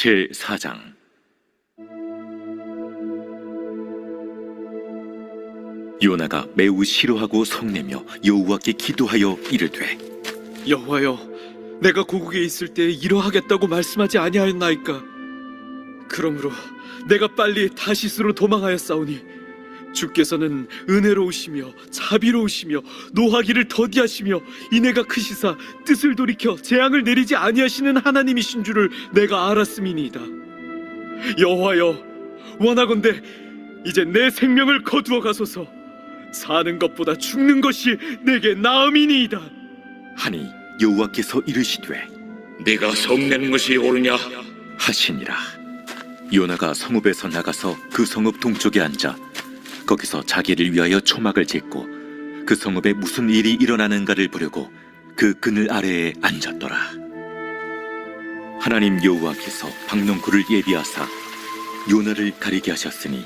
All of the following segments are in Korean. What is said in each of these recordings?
제4장. 요나가 매우 싫어하고 성내며 여호와께 기도하여 이르되, 여호와여, 내가 고국에 있을 때 이러하겠다고 말씀하지 아니하였나이까? 그러므로 내가 빨리 다시스로 도망하였사오니 주께서는 은혜로우시며 자비로우시며 노하기를 더디하시며 인애가 크시사 뜻을 돌이켜 재앙을 내리지 아니하시는 하나님이신 줄을 내가 알았음이니이다. 여호와여, 원하건대 이제 내 생명을 거두어 가소서. 사는 것보다 죽는 것이 내게 나음이니이다. 하니 여호와께서 이르시되, 네가 성내는 것이 옳으냐? 하시니라. 요나가 성읍에서 나가서 그 성읍 동쪽에 앉아 거기서 자기를 위하여 초막을 짓고 그 성읍에 무슨 일이 일어나는가를 보려고 그 그늘 아래에 앉았더라. 하나님 여호와께서 박농쿨을 예비하사 요나를 가리게 하셨으니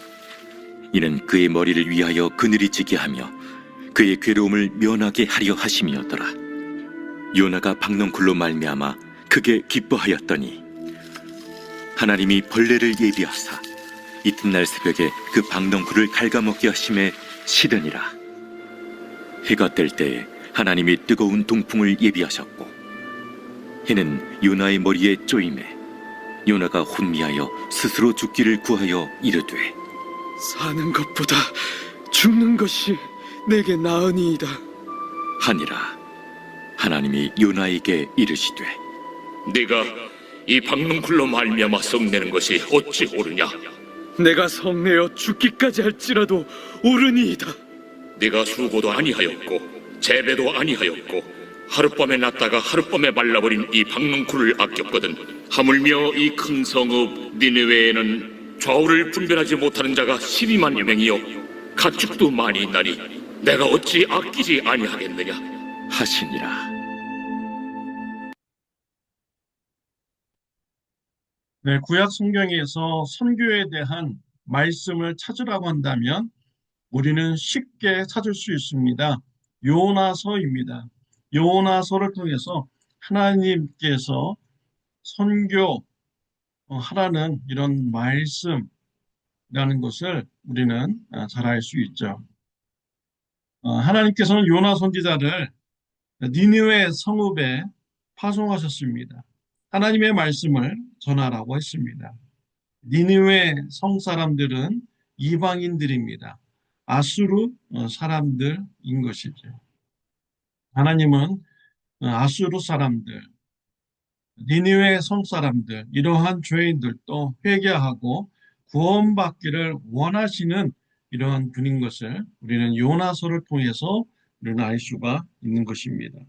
이는 그의 머리를 위하여 그늘이 지게 하며 그의 괴로움을 면하게 하려 하심이었더라. 요나가 박농쿨로 말미암아 크게 기뻐하였더니 하나님이 벌레를 예비하사 이튿날 새벽에 그 박농쿨을 갉아먹게 하심에 시드니라. 해가 뜰 때에 하나님이 뜨거운 동풍을 예비하셨고 해는 요나의 머리에 쪼임에 요나가 혼미하여 스스로 죽기를 구하여 이르되, 사는 것보다 죽는 것이 내게 나으니이다. 하니라. 하나님이 요나에게 이르시되, 네가 이 박농쿨로 말미암아 성내는 것이 어찌 옳으냐? 내가 성내어 죽기까지 할지라도 옳으니이다. 네가 수고도 아니하였고 재배도 아니하였고 하룻밤에 났다가 하룻밤에 말라버린 이 박농쿨을 아꼈거든. 하물며 이 큰 성읍 니느웨에는 좌우를 분별하지 못하는 자가 12만여 명이요 가축도 많이 있나니 내가 어찌 아끼지 아니하겠느냐? 하시니라. 네, 구약 성경에서 선교에 대한 말씀을 찾으라고 한다면 우리는 쉽게 찾을 수 있습니다. 요나서입니다. 요나서를 통해서 하나님께서 선교하라는 이런 말씀이라는 것을 우리는 잘 알 수 있죠. 하나님께서는 요나 선지자를 니느웨 성읍에 파송하셨습니다. 하나님의 말씀을 전하라고 했습니다. 니느웨 성 사람들은 이방인들입니다. 아수르 사람들인 것이죠. 하나님은 아수르 사람들, 니느웨 성 사람들, 이러한 죄인들도 회개하고 구원받기를 원하시는 이러한 분인 것을 우리는 요나서를 통해서 우리는 알 수가 있는 것입니다.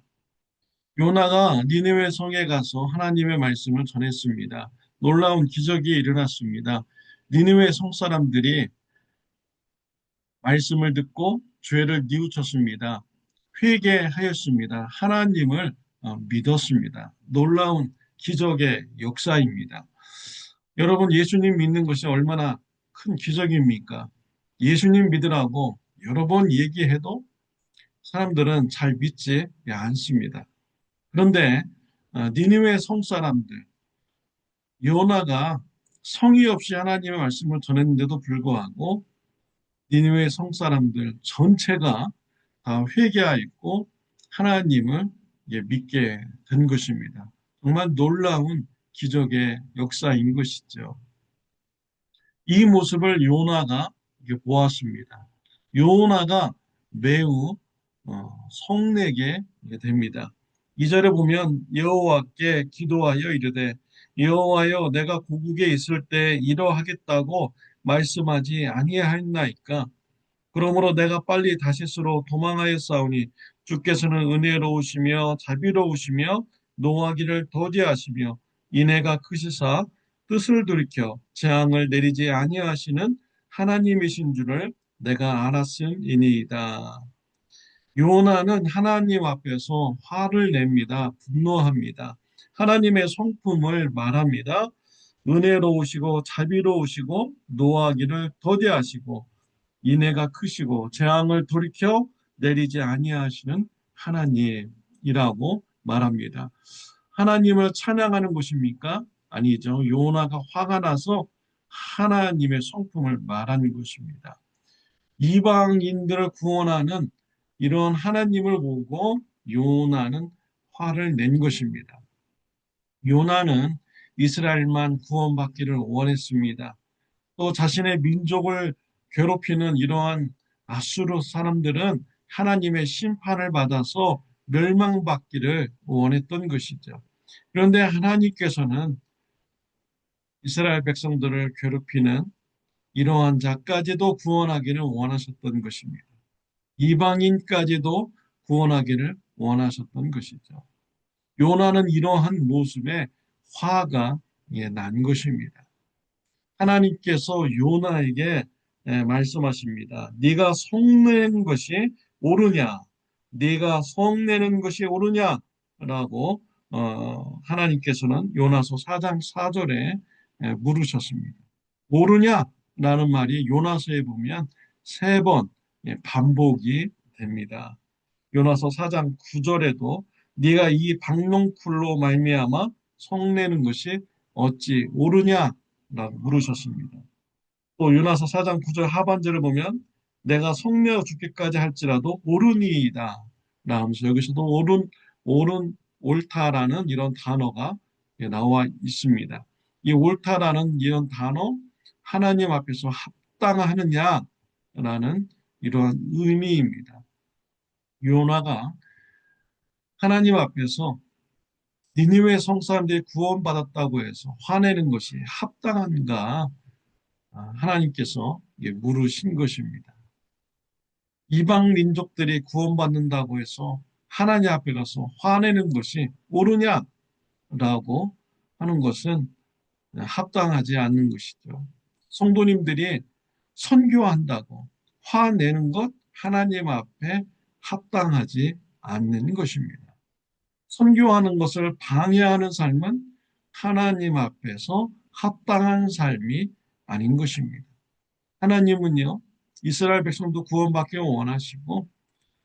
요나가 니느웨 성에 가서 하나님의 말씀을 전했습니다. 놀라운 기적이 일어났습니다. 니느웨 성 사람들이 말씀을 듣고 죄를 뉘우쳤습니다. 회개하였습니다. 하나님을 믿었습니다. 놀라운 기적의 역사입니다. 여러분, 예수님 믿는 것이 얼마나 큰 기적입니까? 예수님 믿으라고 여러 번 얘기해도 사람들은 잘 믿지 않습니다. 그런데 니느웨 성 사람들, 요나가 성의 없이 하나님의 말씀을 전했는데도 불구하고 니느웨 성 사람들 전체가 다 회개하였고 하나님을 믿게 된 것입니다. 정말 놀라운 기적의 역사인 것이죠. 이 모습을 요나가 보았습니다. 요나가 매우 성내게 됩니다. 2절에 보면 여호와께 기도하여 이르되, 여호와여, 내가 고국에 있을 때 이러하겠다고 말씀하지 아니하였나이까? 그러므로 내가 빨리 다시스로 도망하였사오니 주께서는 은혜로우시며 자비로우시며 노하기를 더디하시며 인애가 크시사 뜻을 돌이켜 재앙을 내리지 아니하시는 하나님이신 줄을 내가 알았음이니이다. 요나는 하나님 앞에서 화를 냅니다. 분노합니다. 하나님의 성품을 말합니다. 은혜로우시고 자비로우시고 노하기를 더디하시고 인애가 크시고 재앙을 돌이켜 내리지 아니하시는 하나님이라고 말합니다. 하나님을 찬양하는 것입니까? 아니죠. 요나가 화가 나서 하나님의 성품을 말하는 것입니다. 이방인들을 구원하는 이런 하나님을 보고 요나는 화를 낸 것입니다. 요나는 이스라엘만 구원받기를 원했습니다. 또 자신의 민족을 괴롭히는 이러한 아수르 사람들은 하나님의 심판을 받아서 멸망받기를 원했던 것이죠. 그런데 하나님께서는 이스라엘 백성들을 괴롭히는 이러한 자까지도 구원하기를 원하셨던 것입니다. 이방인까지도 구원하기를 원하셨던 것이죠. 요나는 이러한 모습에 화가 난 것입니다. 하나님께서 요나에게 말씀하십니다. 네가 성내는 것이 옳으냐? 네가 성내는 것이 옳으냐? 라고 하나님께서는 요나서 4장 4절에 물으셨습니다. 옳으냐? 라는 말이 요나서에 보면 3번 반복이 됩니다. 요나서 4장 9절에도 네가 이 박농쿨로 말미암아 성내는 것이 어찌 옳으냐? 라고 물으셨습니다. 또 요나서 4장 9절 하반절을 보면 내가 성내어 죽기까지 할지라도 옳으니이다. 라면서 여기서도 옳다라는 이런 단어가 나와 있습니다. 이 옳다라는 이런 단어, 하나님 앞에서 합당하느냐라는 이러한 의미입니다. 요나가 하나님 앞에서 니느웨 성사람들이 구원받았다고 해서 화내는 것이 합당한가 하나님께서 물으신 것입니다. 이방 민족들이 구원받는다고 해서 하나님 앞에 가서 화내는 것이 옳으냐라고 하는 것은 합당하지 않는 것이죠. 성도님들이 선교한다고 화내는 것 하나님 앞에 합당하지 않는 것입니다. 선교하는 것을 방해하는 삶은 하나님 앞에서 합당한 삶이 아닌 것입니다. 하나님은요, 이스라엘 백성도 구원받기를 원하시고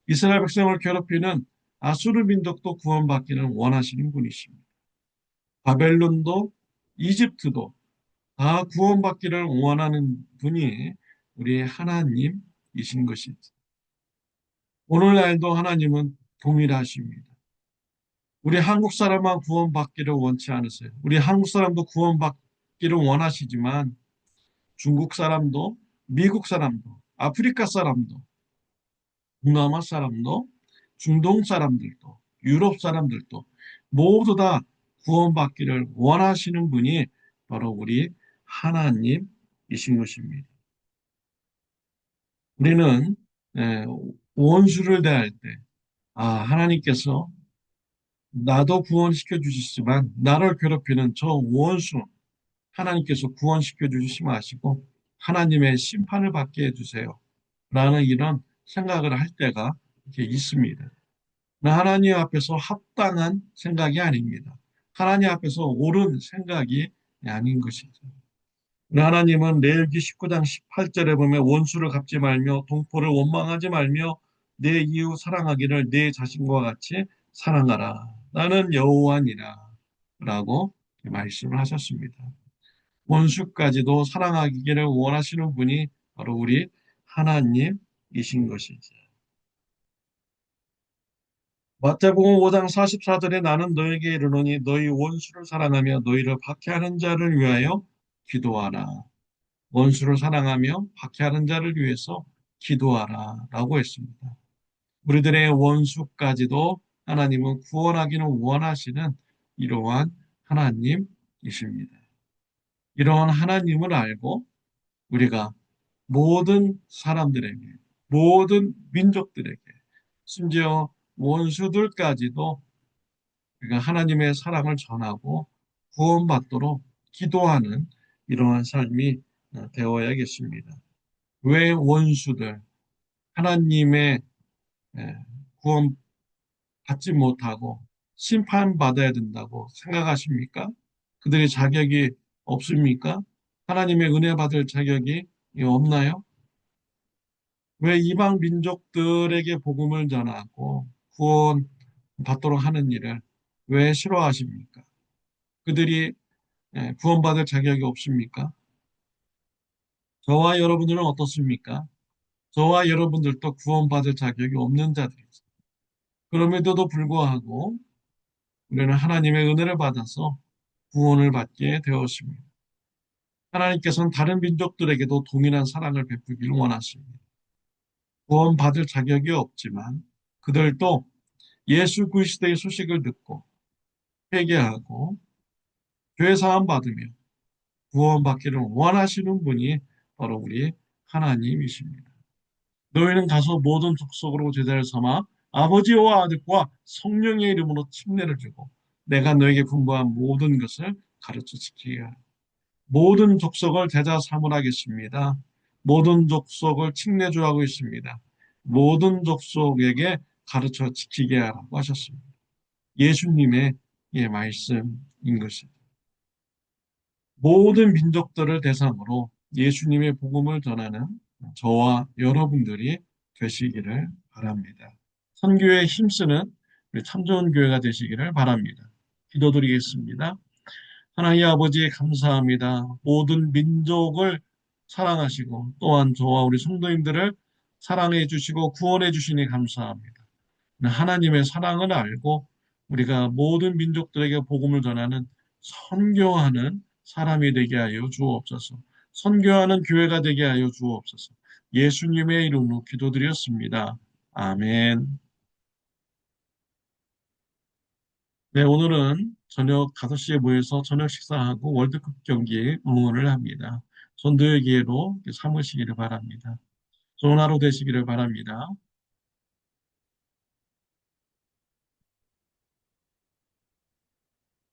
이스라엘 백성을 괴롭히는 아수르 민족도 구원받기를 원하시는 분이십니다. 바벨론도 이집트도 다 구원받기를 원하는 분이 우리 하나님이신 것이죠. 오늘날도 하나님은 동일하십니다. 우리 한국 사람만 구원받기를 원치 않으세요. 우리 한국 사람도 구원받기를 원하시지만 중국 사람도, 미국 사람도, 아프리카 사람도, 동남아 사람도, 중동 사람들도, 유럽 사람들도 모두 다 구원받기를 원하시는 분이 바로 우리 하나님이신 것입니다. 우리는 원수를 대할 때, 하나님께서 나도 구원시켜 주시지만 나를 괴롭히는 저 원수 하나님께서 구원시켜 주시지 마시고 하나님의 심판을 받게 해주세요. 라는 이런 생각을 할 때가 이렇게 있습니다. 하나님 앞에서 합당한 생각이 아닙니다. 하나님 앞에서 옳은 생각이 아닌 것이죠. 하나님은 레위기 19장 18절에 보면 원수를 갚지 말며 동포를 원망하지 말며 내 이웃 사랑하기를 내 자신과 같이 사랑하라. 나는 여호와니라 라고 말씀을 하셨습니다. 원수까지도 사랑하기를 원하시는 분이 바로 우리 하나님이신 것이죠. 마태복음 5장 44절에 나는 너에게 이르노니 너희 원수를 사랑하며 너희를 박해하는 자를 위하여 기도하라. 원수를 사랑하며 박해하는 자를 위해서 기도하라 라고 했습니다. 우리들의 원수까지도 하나님은 구원하기는 원하시는 이러한 하나님이십니다. 이러한 하나님을 알고 우리가 모든 사람들에게, 모든 민족들에게, 심지어 원수들까지도 우리가 하나님의 사랑을 전하고 구원받도록 기도하는 이러한 삶이 되어야겠습니다. 왜 원수들, 하나님의 구원 받지 못하고 심판받아야 된다고 생각하십니까? 그들의 자격이 없습니까? 하나님의 은혜 받을 자격이 없나요? 왜 이방 민족들에게 복음을 전하고 구원 받도록 하는 일을 왜 싫어하십니까? 그들이 구원받을 자격이 없습니까? 저와 여러분들은 어떻습니까? 저와 여러분들도 구원받을 자격이 없는 자들입니다. 그럼에도 불구하고 우리는 하나님의 은혜를 받아서 구원을 받게 되었습니다. 하나님께서는 다른 민족들에게도 동일한 사랑을 베푸기를 원하십니다. 구원받을 자격이 없지만 그들도 예수 그리스도의 소식을 듣고 회개하고 죄 사함 받으며 구원받기를 원하시는 분이 바로 우리 하나님이십니다. 너희는 가서 모든 족속으로 제자를 삼아 아버지와 아들과 성령의 이름으로 침례를 주고 내가 너에게 분부한 모든 것을 가르쳐 지키게 하라. 모든 족속을 제자 삼으라겠습니다. 모든 족속을 침례주라고 있습니다. 모든 족속에게 가르쳐 지키게 하라고 하셨습니다. 예수님의 말씀인 것입니다. 모든 민족들을 대상으로 예수님의 복음을 전하는 저와 여러분들이 되시기를 바랍니다. 선교에 힘쓰는 우리 참 좋은 교회가 되시기를 바랍니다. 기도드리겠습니다. 하나님 아버지 감사합니다. 모든 민족을 사랑하시고 또한 저와 우리 성도님들을 사랑해 주시고 구원해 주시니 감사합니다. 하나님의 사랑을 알고 우리가 모든 민족들에게 복음을 전하는 선교하는 사람이 되게 하여 주옵소서. 선교하는 교회가 되게 하여 주옵소서. 예수님의 이름으로 기도드렸습니다. 아멘. 네, 오늘은 저녁 5시에 모여서 저녁 식사하고 월드컵 경기에 응원을 합니다. 전도의 기회로 삼으시기를 바랍니다. 좋은 하루 되시기를 바랍니다.